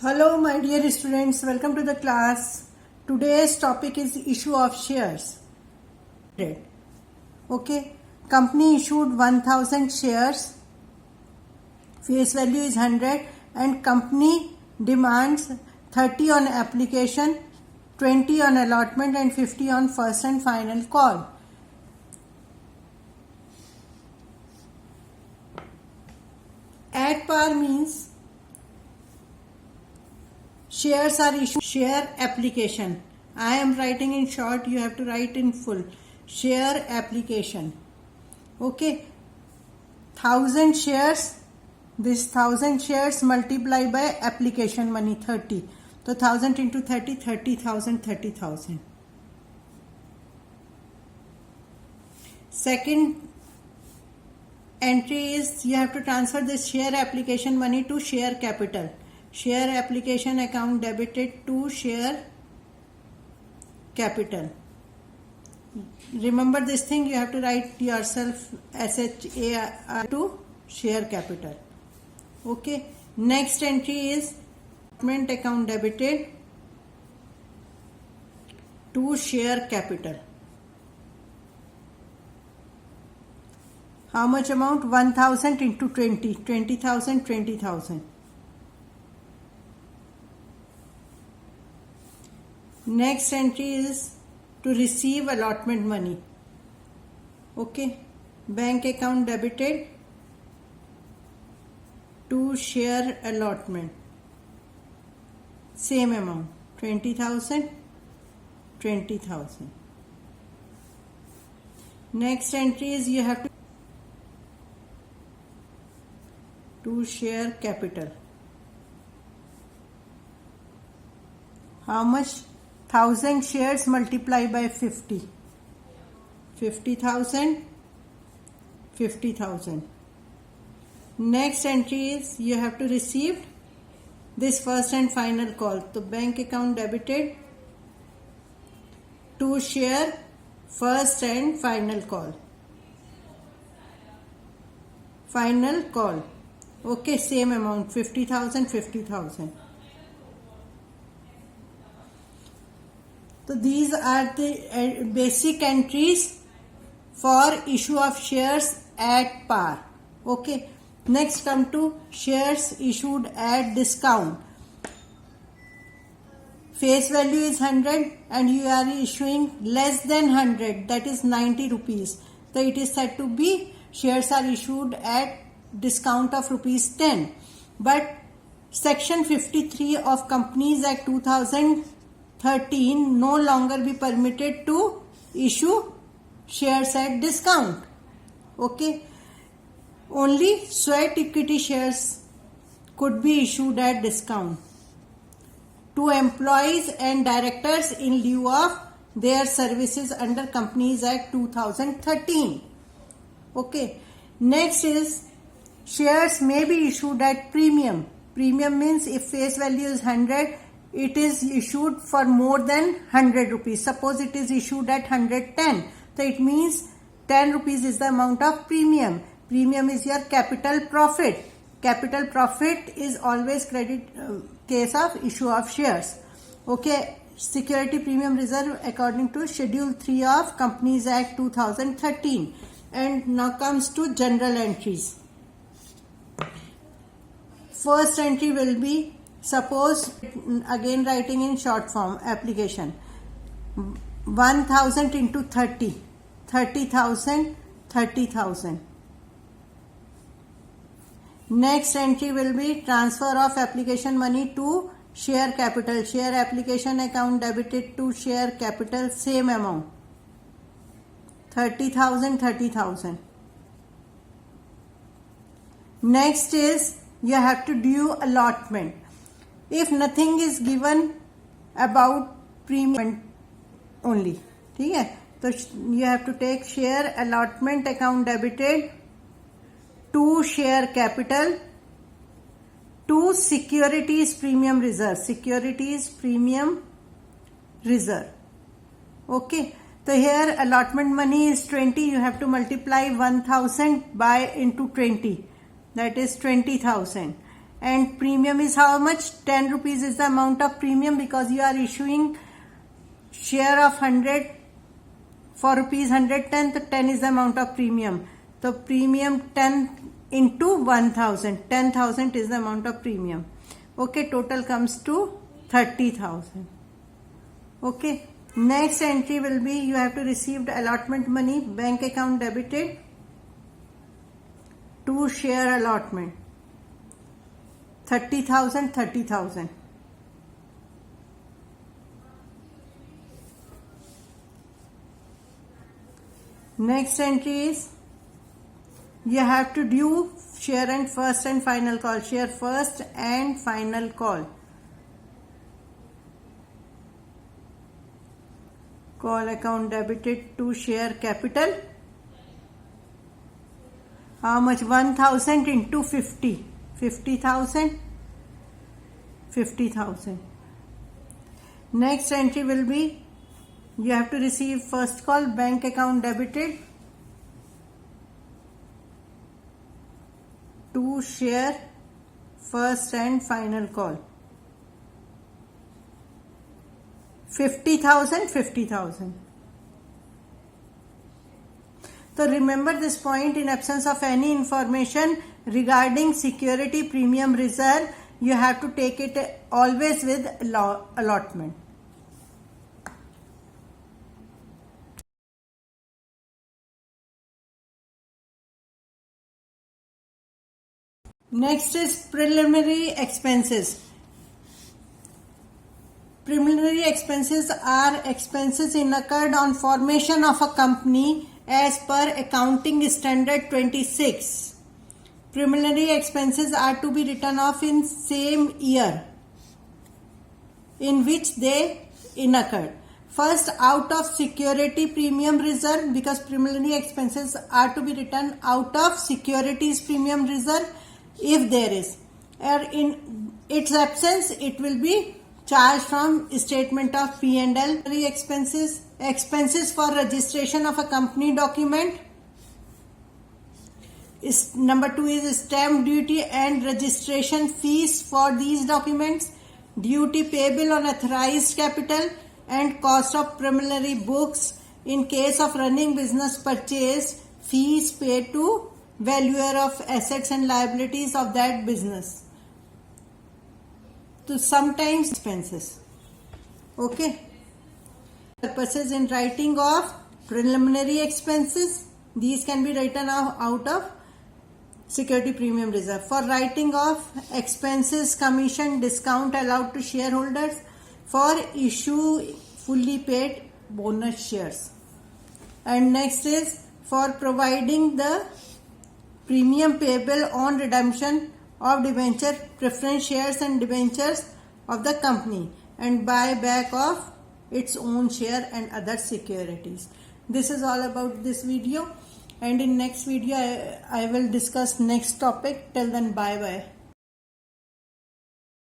Hello my dear students, welcome to the class. Today's topic is issue of shares. Okay, company issued 1000 shares, face value is 100 and company demands 30 on application, 20 on allotment and 50 on first and final call. At par means shares are issued. Share application. I am writing in short, you have to write in full. Share application. Okay. 1000 shares. This 1000 shares multiply by application money 30. So 1000 into 30, 30,000, 30,000. Second entry is you have to transfer this share application money to share capital. Share application account debited to share capital. Remember this thing, you have to write yourself SHAR to share capital. Okay. Next entry is allotment account debited to share capital. How much amount? 1000 into 20. 20,000, 20,000. Next entry is to receive allotment money. Okay. Bank account debited to share allotment. Same amount. 20,000, 20,000. Next entry is you have to share capital. How much? 1000 shares multiply by 50. 50,000, 50,000. Next entry is you have to receive this first and final call. So bank account debited to share first and final call. Final call. Okay, same amount 50,000, 50,000. So these are the basic entries for issue of shares at par. Okay. Next come to shares issued at discount. Face value is 100 and you are issuing less than 100, that is 90 rupees. So it is said to be shares are issued at discount of rupees 10. But section 53 of Companies Act 2013 no longer be permitted to issue shares at discount. Okay. Only sweat equity shares could be issued at discount to employees and directors in lieu of their services under Companies Act 2013. Okay. Next is shares may be issued at premium. Premium means if face value is 100, it is issued for more than 100 rupees. Suppose it is issued at 110. So it means 10 rupees is the amount of premium. Premium is your capital profit. Capital profit is always credit case of issue of shares. Okay. Security premium reserve according to Schedule 3 of Companies Act 2013. And now comes to general entries. First entry will be, suppose, again writing in short form, application. 1000 into 30. 30,000, 30,000. Next entry will be transfer of application money to share capital. Share application account debited to share capital, same amount. 30,000, 30,000. Next is you have to do allotment. If nothing is given about premium only. Okay? So you have to take share allotment account debited to share capital to securities premium reserve. Securities premium reserve. Okay. So here allotment money is 20. You have to multiply 1000 by into 20. That is 20,000. and premium is how much? 10 rupees is the amount of premium because you are issuing share of 100 for rupees 110, so 10 is the amount of premium. So premium 10 into 1000, 10,000 is the amount of premium. Okay, total comes to 30,000. Okay, next entry will be you have to receive the allotment money, bank account debited to share allotment 30,000, 30,000. Next entry is you have to do share and first and final call, share first and final call. Call account debited to share capital. How much? 1000 into 50. 50,000. 50,000. Next entry will be you have to receive first call, bank account debited to share first and final call. 50,000, 50,000. So remember this point, in absence of any information regarding security premium reserve, you have to take it always with allotment. Next is preliminary expenses. Preliminary expenses are expenses incurred on formation of a company as per Accounting Standard 26. Preliminary expenses are to be written off in same year in which they incurred. First, out of security premium reserve, because preliminary expenses are to be written out of securities premium reserve if there is, or in its absence it will be charged from statement of P&L. Expenses, expenses for registration of a company document. Number 2 is stamp duty and registration fees for these documents, duty payable on authorized capital, and cost of preliminary books in case of running business purchase, fees paid to valuer of assets and liabilities of that business. So sometimes expenses. Okay. Purposes in writing of preliminary expenses, these can be written out of security premium reserve. For writing of expenses, commission, discount allowed to shareholders, for issue fully paid bonus shares. And next is for providing the premium payable on redemption of debenture, preference shares and debentures of the company, and buyback of its own share and other securities. This is all about this video, and in next video I will discuss next topic. Till then, bye bye.